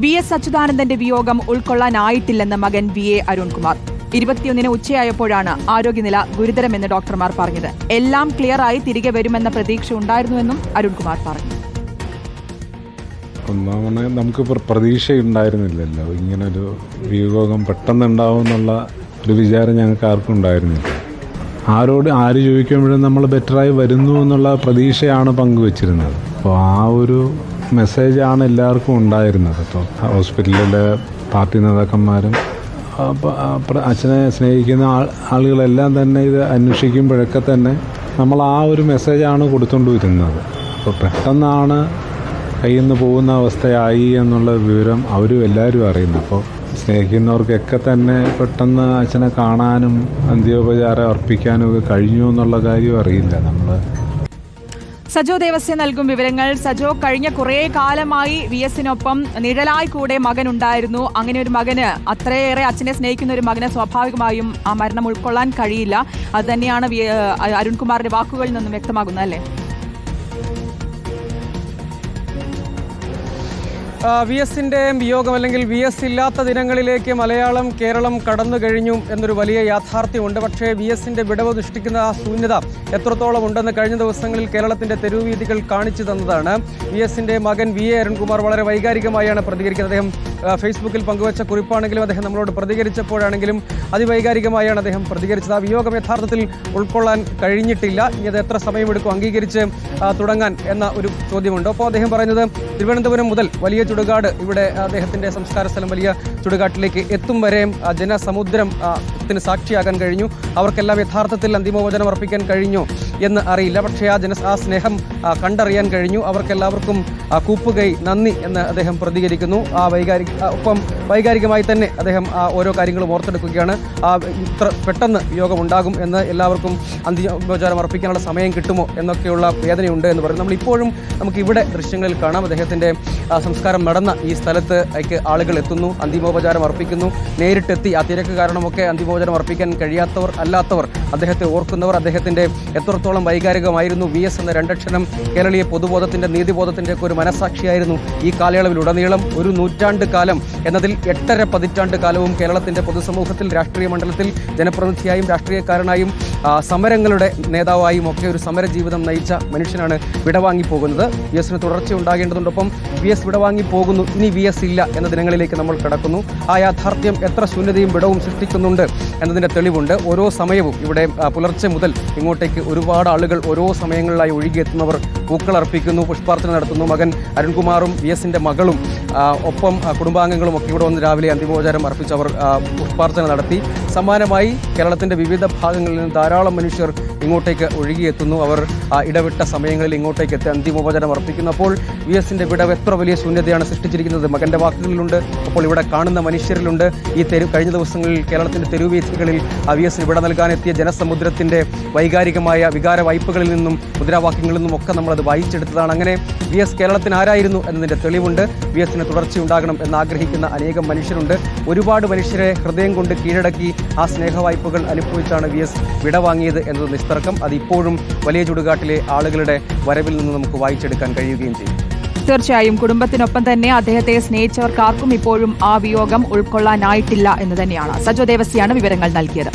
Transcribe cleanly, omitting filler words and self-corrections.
VS അച്യുതാനന്ദന്റെ വിയോഗം ഉൾക്കൊള്ളാനായിട്ടില്ലെന്ന് മകൻ VA Arunkumar. 21-ന് ഉച്ചയായപ്പോഴാണ് ആരോഗ്യനില ഗുരുതരമെന്ന് ഡോക്ടർമാർ പറഞ്ഞത്. എല്ലാം ക്ലിയറായി തിരികെ വരുമെന്ന പ്രതീക്ഷ ഉണ്ടായിരുന്നുവെന്നും അരുൺകുമാർ പറഞ്ഞു. ഒന്നാമത് നമുക്ക് പ്രതീക്ഷയുണ്ടായിരുന്നില്ലല്ലോ, ഇങ്ങനൊരു വിയോഗം പെട്ടെന്നുണ്ടാവും എന്നുള്ള ഒരു വിചാരം ഞങ്ങൾക്ക് ആർക്കും ഉണ്ടായിരുന്നില്ല. ആര് ചോദിക്കുമ്പോഴും നമ്മൾ ബെറ്ററായി വരുന്നു എന്നുള്ള പ്രതീക്ഷയാണ് പങ്കുവച്ചിരുന്നത്. അപ്പോൾ ആ ഒരു മെസ്സേജാണ് എല്ലാവർക്കും ഉണ്ടായിരുന്നത്. അപ്പോൾ ഹോസ്പിറ്റലിലെ പാർട്ടി നേതാക്കന്മാരും അച്ഛനെ സ്നേഹിക്കുന്ന ആളുകളെല്ലാം തന്നെ ഇത് അന്വേഷിക്കുമ്പോഴൊക്കെ തന്നെ നമ്മൾ ആ ഒരു മെസ്സേജാണ് കൊടുത്തുകൊണ്ട് വരുന്നത്. അപ്പോൾ പെട്ടെന്നാണ് കയ്യിൽ നിന്ന് പോകുന്ന അവസ്ഥയായി എന്നുള്ള വിവരം അവരും എല്ലാവരും അറിയുന്നു. അപ്പോൾ സ്നേഹിക്കുന്നവർക്കൊക്കെ തന്നെ പെട്ടെന്ന് അച്ഛനെ കാണാനും അന്ത്യോപചാരം അർപ്പിക്കാനും ഒക്കെ കഴിഞ്ഞു എന്നുള്ള കാര്യം അറിയില്ല. നമ്മൾ സജോ ദേവസ്യ നൽകും വിവരങ്ങൾ. സജോ, കഴിഞ്ഞ കുറേ കാലമായി VSനൊപ്പം നിഴലായി കൂടെ മകൻ ഉണ്ടായിരുന്നു. അങ്ങനെ ഒരു മകന്, അത്രയേറെ അച്ഛനെ സ്നേഹിക്കുന്ന ഒരു മകന് സ്വാഭാവികമായും ആ മരണം ഉൾക്കൊള്ളാൻ കഴിയില്ല. അത് തന്നെയാണ് അരുൺകുമാറിന്റെ വാക്കുകളിൽ നിന്നും വ്യക്തമാകുന്നത്, അല്ലേ? VSന്റെ വിയോഗം അല്ലെങ്കിൽ VS ഇല്ലാത്ത ദിനങ്ങളിലേക്ക് മലയാളം കേരളം കടന്നു കഴിഞ്ഞു എന്നൊരു വലിയ യാഥാർത്ഥ്യമുണ്ട്. പക്ഷേ VSന്റെ വിടവ് സൃഷ്ടിക്കുന്ന ആ ശൂന്യത എത്രത്തോളം ഉണ്ടെന്ന് കഴിഞ്ഞ ദിവസങ്ങളിൽ കേരളത്തിന്റെ തെരുവീഥികൾ കാണിച്ചു തന്നതാണ്. VSന്റെ മകൻ VA അരുൺകുമാർ വളരെ വൈകാരികമായാണ് പ്രതികരിക്കുന്നത്. അദ്ദേഹം ഫേസ്ബുക്കിൽ പങ്കുവച്ച കുറിപ്പാണെങ്കിലും അദ്ദേഹം നമ്മളോട് പ്രതികരിച്ചപ്പോഴാണെങ്കിലും അതിവൈകാരികമായാണ് അദ്ദേഹം പ്രതികരിച്ചത്. ആ വിയോഗം യഥാർത്ഥത്തിൽ ഉൾക്കൊള്ളാൻ കഴിഞ്ഞിട്ടില്ല. ഇനി അത് എത്ര സമയമെടുക്കും അംഗീകരിച്ച് തുടങ്ങാൻ എന്ന ഒരു ചോദ്യമുണ്ട്. അപ്പോൾ അദ്ദേഹം പറയുന്നത് തിരുവനന്തപുരം മുതൽ വലിയ ചുടുകാട്, ഇവിടെ അദ്ദേഹത്തിന്റെ സംസ്കാര സ്ഥലം വലിയ ചുടുകാട്ടിലേക്ക് എത്തും വരെ ജനസമുദ്രത്തിന് സാക്ഷിയാകാൻ കഴിഞ്ഞു. അവർക്കെല്ലാം യഥാർത്ഥത്തിൽ അന്തിമോപചാരം അർപ്പിക്കാൻ കഴിഞ്ഞു എന്ന് അറിയില്ല. പക്ഷേ ആ സ്നേഹം കണ്ടറിയാൻ കഴിഞ്ഞു. അവർക്കെല്ലാവർക്കും കൂപ്പുകൈ നന്ദി എന്ന് അദ്ദേഹം പ്രതികരിക്കുന്നു. ഒപ്പം വൈകാരികമായി തന്നെ അദ്ദേഹം ഓരോ കാര്യങ്ങളും ഓർത്തെടുക്കുകയാണ്. ഇത്ര പെട്ടെന്ന് വിയോഗം ഉണ്ടാകും എന്ന്, എല്ലാവർക്കും അന്തിമോപചാരം അർപ്പിക്കാനുള്ള സമയം കിട്ടുമോ എന്നൊക്കെയുള്ള വേദനയുണ്ട് എന്ന് പറയും. നമ്മളിപ്പോഴും നമുക്ക് ഇവിടെ ദൃശ്യങ്ങളിൽ കാണാം. അദ്ദേഹത്തിന്റെ സംസ്കാരം നടന്ന ഈ സ്ഥലത്ത് ആളുകൾ എത്തുന്നു, അന്തിമോപചാരം അർപ്പിക്കുന്നു. നേരിട്ടെത്തി ആ തിരക്ക് കാരണമൊക്കെ അന്തിമോപചാരം അർപ്പിക്കാൻ കഴിയാത്തവർ, അല്ലാത്തവർ അദ്ദേഹത്തെ ഓർക്കുന്നവർ. അദ്ദേഹത്തിന്റെ എത്രത്തോളം വൈകാരികമായിരുന്നു VS എന്ന രണ്ടക്ഷരം കേരളീയ പൊതുബോധത്തിന്റെ, നീതിബോധത്തിന്റെ ഒക്കെ ഒരു മനസാക്ഷിയായിരുന്നു ഈ കാലയളവിലുടനീളം. ഒരു നൂറ്റാണ്ട് കാലം എന്നതിൽ 8.5 പതിറ്റാണ്ട് കാലവും കേരളത്തിന്റെ പൊതുസമൂഹത്തിൽ, രാഷ്ട്രീയ മണ്ഡലത്തിൽ ജനപ്രതിനിധിയായും രാഷ്ട്രീയക്കാരനായും സമരങ്ങളുടെ നേതാവായും ഒക്കെ ഒരു സമര ജീവിതം നയിച്ച മനുഷ്യനാണ് വിടവാങ്ങിപ്പോകുന്നത്. VSന് തുടർച്ച ഉണ്ടാകേണ്ടതുണ്ടൊപ്പം VS വിടവാങ്ങി പോകുന്നു. ഇനി VS ഇല്ല എന്ന ദിനങ്ങളിലേക്ക് നമ്മൾ കിടക്കുന്നു. ആ യാഥാർത്ഥ്യം എത്ര ശൂന്യതയും വിടവും സൃഷ്ടിക്കുന്നുണ്ട് എന്നതിൻ്റെ തെളിവുണ്ട്. ഓരോ സമയവും ഇവിടെ പുലർച്ചെ മുതൽ ഇങ്ങോട്ടേക്ക് ഒരുപാട് ആളുകൾ ഓരോ സമയങ്ങളിലായി ഒഴുകിയെത്തുന്നവർ പൂക്കളർപ്പിക്കുന്നു, പുഷ്പാർച്ചന നടത്തുന്നു. മകൻ അരുൺകുമാറും VSന്റെ മകളും ഒപ്പം കുടുംബാംഗങ്ങളും ഒക്കെ ഇവിടെ വന്ന് രാവിലെ അന്തിമോപചാരം അർപ്പിച്ച് അവർ പുഷ്പാർച്ചന നടത്തി. സമാനമായി കേരളത്തിന്റെ വിവിധ ഭാഗങ്ങളിൽ നിന്ന് ധാരാളം മനുഷ്യർ ഇങ്ങോട്ടേക്ക് ഒഴുകിയെത്തുന്നു. അവർ ഇടവിട്ട സമയങ്ങളിൽ ഇങ്ങോട്ടേക്ക് എത്തി അന്തിമോപചാരം അർപ്പിക്കുന്നു. അപ്പോൾ VSന്റെ വിടവ് എത്ര വലിയ ശൂന്യതയാണ് സൃഷ്ടിച്ചിരിക്കുന്നത് മകന്റെ വാക്കുകളിലുണ്ട്. അപ്പോൾ ഇവിടെ കാണുന്ന മനുഷ്യരിലുണ്ട്. ഈ കഴിഞ്ഞ ദിവസങ്ങളിൽ കേരളത്തിന്റെ തെരുവീഥികളിൽ VSന് വിട നൽകാനെത്തിയ ജനസമുദ്രത്തിന്റെ വൈകാരികമായ വികാര വായ്പകളിൽ നിന്നും മുദ്രാവാക്യങ്ങളിൽ നിന്നും ഒക്കെ നമ്മളത് വായിച്ചെടുത്തതാണ്. അങ്ങനെ VS കേരളത്തിന് ആരായിരുന്നു എന്നതിൻ്റെ തെളിവുണ്ട്. VSന് തുടർച്ചയുണ്ടാകണം എന്നാഗ്രഹിക്കുന്ന അനേകം മനുഷ്യരുണ്ട്. ഒരുപാട് മനുഷ്യരെ ഹൃദയം കൊണ്ട് കീഴടക്കി ആ സ്നേഹവായ്പകൾ അനുഭവിച്ചാണ് VS വിടവാങ്ങിയത് എന്നത് നിസ്തർക്കം. അതിപ്പോഴും വലിയ ചുടുകാട്ടിലെ ആളുകളുടെ വരവിൽ നിന്ന് നമുക്ക് വായിച്ചെടുക്കാൻ കഴിയുകയും ചെയ്യും. തീർച്ചയായും കുടുംബത്തിനൊപ്പം തന്നെ അദ്ദേഹത്തെ സ്നേഹിച്ചവർക്കാർക്കും ഇപ്പോഴും ആ വിയോഗം ഉൾക്കൊള്ളാനായിട്ടില്ല എന്ന് തന്നെയാണ്. സജോ ദേവസ്യാണ് വിവരങ്ങൾ നൽകിയത്.